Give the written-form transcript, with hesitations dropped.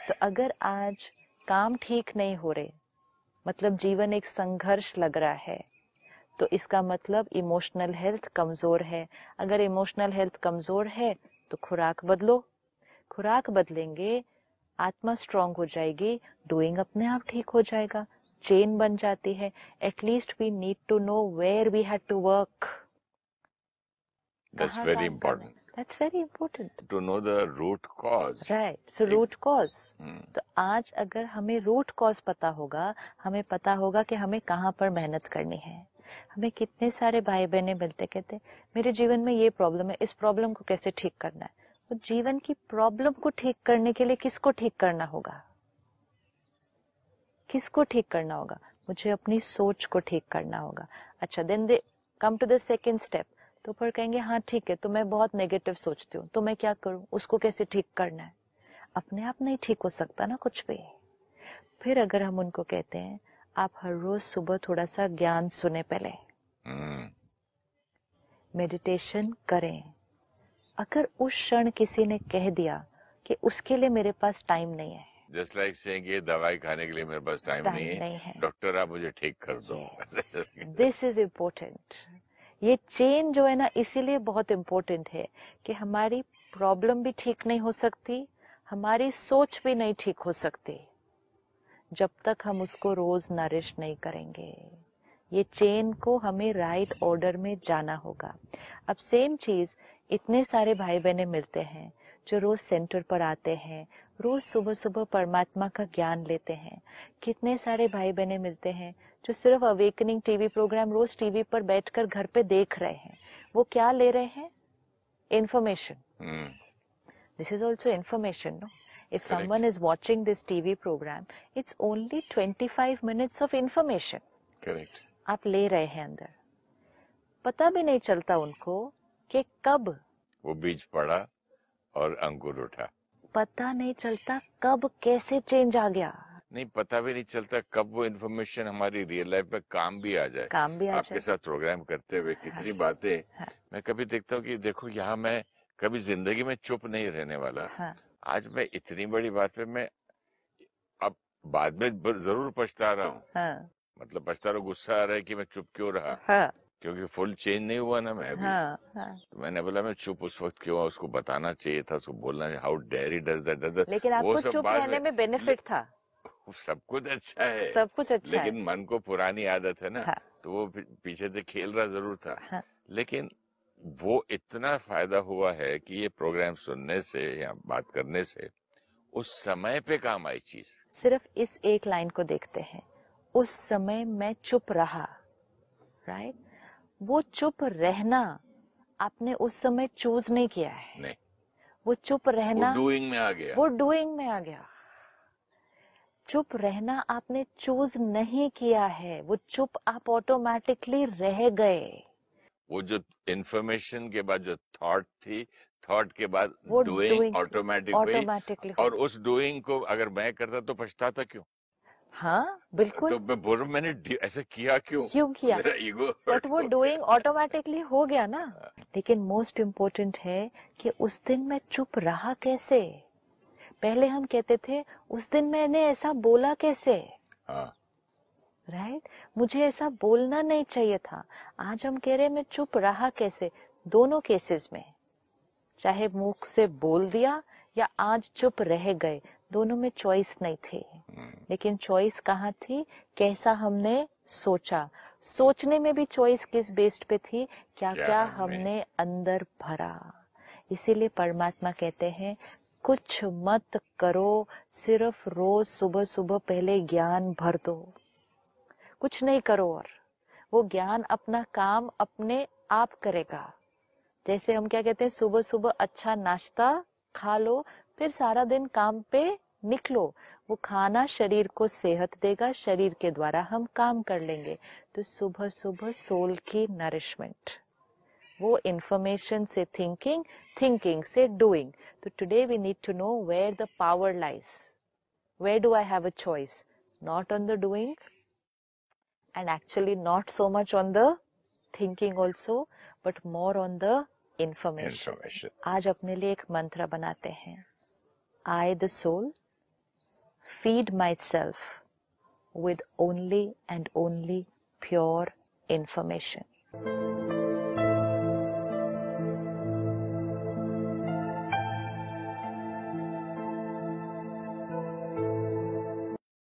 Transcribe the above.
तो अगर आज काम ठीक नहीं हो रहे, मतलब जीवन एक संघर्ष लग रहा है, तो इसका मतलब इमोशनल हेल्थ कमजोर है। अगर इमोशनल हेल्थ कमजोर है तो खुराक बदलो, खुराक बदलेंगे, आत्मा स्ट्रांग हो जाएगी, डूइंग अपने आप ठीक हो जाएगा, चेन बन जाती है। At least we need to know where we had to work. That's very important. That's very important. To know the root cause. Right. So root cause. तो आज अगर हमें रूट कॉज पता होगा, हमें पता होगा कि हमें कहाँ पर मेहनत करनी है। हमें कितने सारे भाई बहने मिलते कहते मेरे जीवन में ये प्रॉब्लम है, इस प्रॉब्लम को कैसे ठीक करना है। तो जीवन की प्रॉब्लम को ठीक करने के लिए किसको ठीक करना होगा? किसको ठीक करना होगा? मुझे अपनी सोच को ठीक करना होगा। अच्छा, then they come to the second step. तो फिर कहेंगे हाँ ठीक है, तो मैं बहुत नेगेटिव सोचती हूँ, तो मैं क्या करूँ, उसको कैसे ठीक करना है। अपने आप नहीं ठीक हो सकता ना कुछ भी। फिर अगर हम उनको कहते हैं आप हर रोज सुबह थोड़ा सा ज्ञान सुने, पहले मेडिटेशन करें। अगर उस क्षण किसी ने कह दिया कि उसके लिए मेरे पास टाइम नहीं है, जस्ट लाइक सेइंग ये दवाई खाने के लिए मेरे पास टाइम नहीं है, डॉक्टर आप मुझे ठीक कर दो। This is important. ये चेन जो है ना, इसीलिए बहुत इम्पोर्टेंट है कि हमारी प्रॉब्लम भी ठीक नहीं हो सकती, हमारी सोच भी नहीं ठीक हो सकती जब तक हम उसको रोज नरिश नहीं करेंगे। ये चेन को हमें राइट ऑर्डर में जाना होगा। अब सेम चीज इतने सारे भाई बहने मिलते हैं जो रोज सेंटर पर आते हैं, रोज सुबह सुबह परमात्मा का ज्ञान लेते हैं। कितने सारे भाई बहने मिलते हैं जो सिर्फ अवेकनिंग टीवी प्रोग्राम रोज टीवी पर बैठकर घर पे देख रहे हैं। वो क्या ले रहे हैं? Information. This is also information, no? If Correct. someone is watching this TV program, it's only 25 minutes of information. Correct. आप ले रहे हैं अंदर, पता भी नहीं चलता उनको कि कब वो बीज पड़ा और अंकुर उठा। पता नहीं चलता कब कैसे चेंज आ गया। नहीं पता भी नहीं चलता कब वो इन्फॉर्मेशन हमारी रियल लाइफ में काम भी आ जाए। आपके साथ प्रोग्राम करते हुए कितनी बातें मैं कभी देखता हूँ कि देखो यहाँ मैं कभी जिंदगी में चुप नहीं रहने वाला। आज मैं इतनी बड़ी बात पे मैं अब बाद में जरूर पछता रहा हूँ। मतलब पछता रहा हूँ, गुस्सा आ रहा है कि मैं चुप क्यों रहा, क्योंकि फुल चेंज नहीं हुआ ना मैं अभी। तो मैंने बोला मैं चुप उस वक्त क्यों, उसको बताना चाहिए था, उसको बोलना चाहिए, how dare he does that. लेकिन आपको चुप रहने में बेनिफिट था। सब कुछ अच्छा है, सब कुछ अच्छा लेकिन मन को पुरानी आदत है ना। तो वो पीछे से खेल रहा जरूर था। लेकिन वो इतना फायदा हुआ है कि ये प्रोग्राम सुनने से या बात करने से उस समय पे काम आई चीज। सिर्फ इस एक लाइन को देखते हैं, उस समय मैं चुप रहा, राइट? वो चुप रहना आपने उस समय चूज नहीं किया है। नहीं, वो चुप रहना वो डूइंग में आ गया। वो डूइंग में आ गया। चुप रहना आपने चूज नहीं किया है, वो चुप आप ऑटोमेटिकली रह गए। वो जो इंफॉर्मेशन के बाद जो थॉट थी, थॉट के बाद वो डूइंग ऑटोमेटिकली, और उस डूइंग को अगर मैं करता तो पछताता क्यों? हाँ बिल्कुल। तो मैं बोल रहा हूं मैंने ऐसा किया क्यों किया? मेरा ईगो, बट वो डूइंग ऑटोमेटिकली हो गया ना। लेकिन मोस्ट इम्पोर्टेंट है कि उस दिन मैं चुप रहा कैसे। पहले हम कहते थे उस दिन मैंने ऐसा बोला कैसे। हाँ राइट, मुझे ऐसा बोलना नहीं चाहिए था। आज हम कह रहे मैं चुप रहा कैसे। दोनों केसेस में चाहे मुख से बोल दिया या आज चुप रह गए, दोनों में चॉइस नहीं थी। लेकिन चॉइस कहाँ थी? कैसा हमने सोचा। सोचने में भी चॉइस किस बेस्ड पे थी? क्या क्या हमने अंदर भरा। इसीलिए परमात्मा कहते हैं कुछ मत करो, सिर्फ रोज सुबह सुबह पहले ज्ञान भर दो। कुछ नहीं करो और वो ज्ञान अपना काम अपने आप करेगा। जैसे हम क्या कहते हैं, सुबह सुबह अच्छा नाश्ता खा लो, फिर सारा दिन काम पे निकलो। वो खाना शरीर को सेहत देगा, शरीर के द्वारा हम काम कर लेंगे। तो सुबह सुबह सोल की नरिशमेंट, वो इंफॉर्मेशन से थिंकिंग, थिंकिंग से डूइंग। तो today we need to know where the power lies, where do I have a choice, not on the doing and actually not so much on the thinking also, but more on the information. आज अपने लिए एक मंत्र बनाते हैं, I the soul feed myself with only and only pure information.